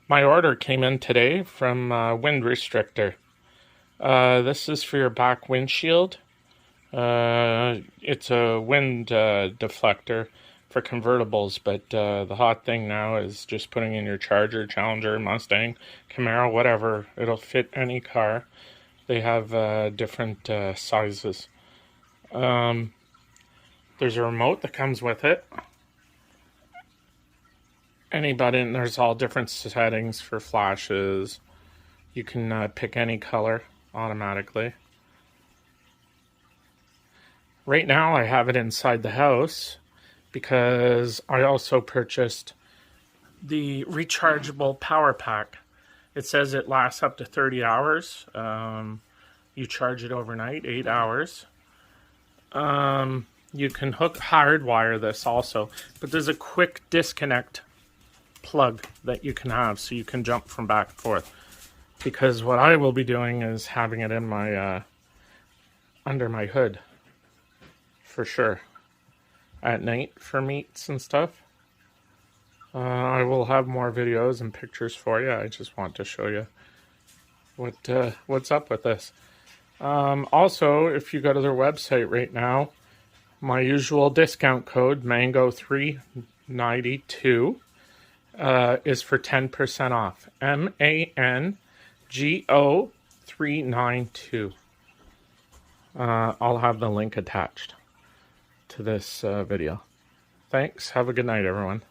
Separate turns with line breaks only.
My order came in today from Windrestrictor. This is for your back windshield. It's a wind deflector for convertibles, but the hot thing now is just putting in your Charger, Challenger, Mustang, Camaro, whatever. It'll fit any car. They have different sizes. There's a remote that comes with it. Any button, there's all different settings for flashes. You can pick any color automatically. Right now I have it inside the house because I also purchased the rechargeable power pack. It says it lasts up to 30 hours. You charge it overnight, 8 hours. You can hardwire this also, but there's a quick disconnect plug that you can have so you can jump from back and forth, because what I will be doing is having it in my under my hood for sure at night for meets and stuff. I will have more videos and pictures for you. I just want to show you what's up with this. Also, if you go to their website right now, my usual discount code MANGO392 is for 10% off. MANGO 392. I'll have the link attached to this video. Thanks. Have a good night, everyone.